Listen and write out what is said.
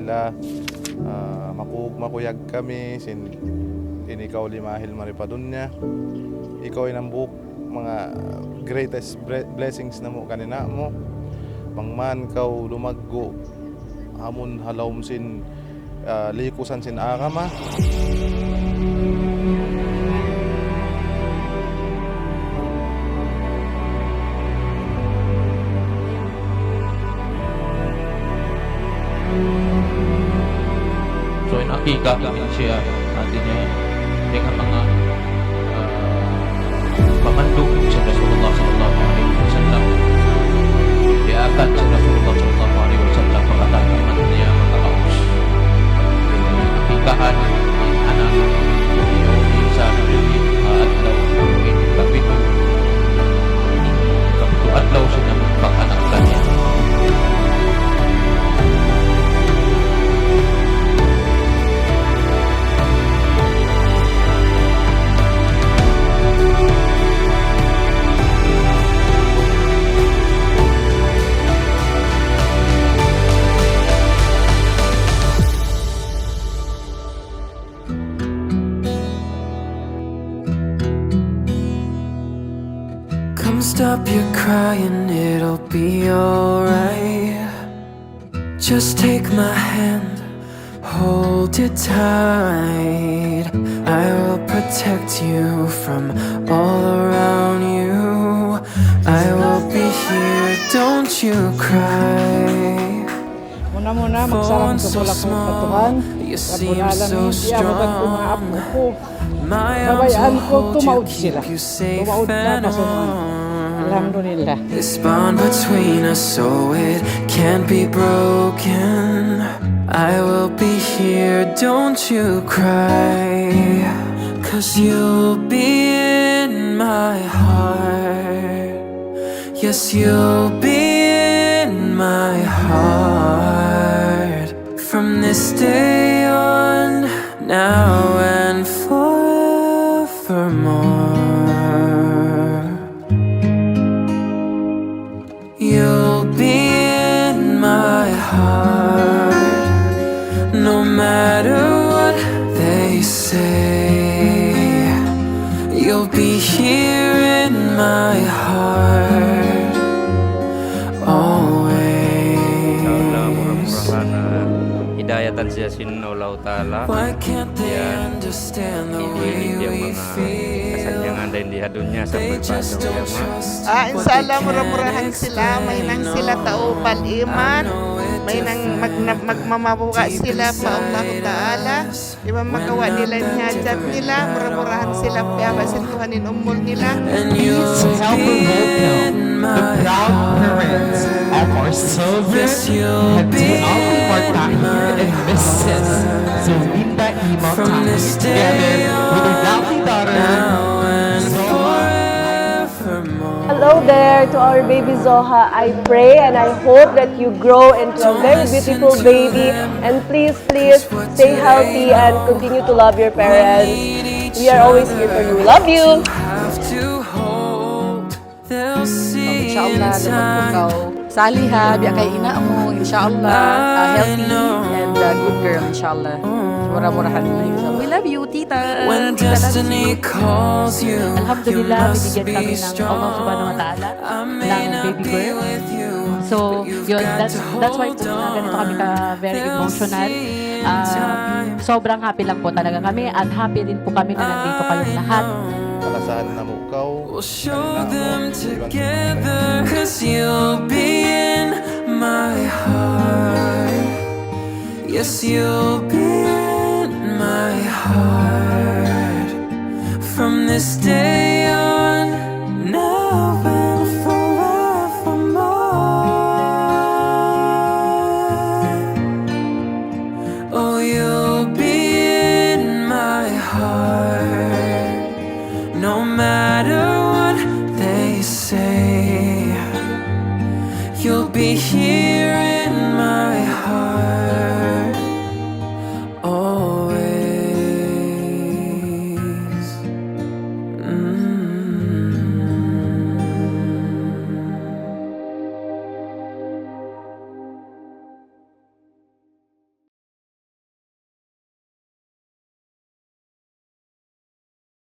sila. Makuyag kami sin ikaw limahil maripadunya. Ikaw ay nambuk mga greatest blessings na mo kanina mo. Mangman kau lumaggo hamon halawm sin likusan sin akama. So nakita siya natin niya dengan mga pamandok sa Rasulullah sallallahu alaihi wasallam. Diakan sa Rasulullah sallallahu alaihi wasallam pagkatapos niya makakaus. Nakitaan ang anak ni sa Nabi at daw in kapito. Kapito adlaw siya ng pag-anak kanya. Come stop your crying, it'll be alright. Just take my hand, hold it tight. I will protect you from all around you. I will be here, don't you cry. Muna magsarang sa ko patuhan. You At seem muna lang so hindi abutan ko mga apo strong. ko. My Babayaan arms ko, will hold you, tumaod sila. keep you safe Tumaod na and pasungan. warm. Alhamdulillah. This bond between us, so it can't be broken. I will be here, don't you cry. 'Cause you'll be in my heart. Yes, you'll be in my heart. From this day on, now and forevermore. You'll be in my heart, no matter what they say. You'll be here in my heart, always. Hidayatan siya sinulaw ta'ala. Why can't they Yan. understand the way Hindi we mga feel? kasanyangan din di dunya sa They just pagpasok don't yama. trust Ah, what inshallah they mura-murahan can't sila, may nang explain. sila taupal iman, I know it may nang magmamabuka deep sila pa Allah inside Ta'ala. us. Di ba makawa nila nyajat nila, mura-murahan sila piyaba sintuhanin umul nila. And you'll help be promote in the my proud parents of our children Yes, you'll and to be all of our in Tahir my and Mrs. Zolinda Imam From Tahir this together day with her lovely daughter now and Zoha. forevermore. Hello there to our baby Zoha. I pray and I hope that you grow into a very beautiful baby. And please stay healthy and continue to love your parents. We are always here for you. Love you. Have to hold, they'll see in Inshallah, time. ikaw. Sali ha, biya kay ina mo, inshallah, healthy and good girl, inshallah. Mura-murahan mo, inshallah. We love you, tita. When Tita loves destiny you. calls you, you Alhamdulillah, must binigyan be kami ng Allah subhanahu wa strong. ta'ala I may ng not baby be girl. with you, So, but you've yun, got that's to why hold po na ganito kami ka very on. emotional. They'll see in time. Sobrang happy lang po talaga kami at happy din po kami na nandito kayong lahat. Kalasahan na mo ikaw. We'll show them together, 'cause you'll be in my heart. Yes, you'll be in my heart. From this day on, now and forevermore. Oh, you'll be in my heart, no matter what they say. You'll be here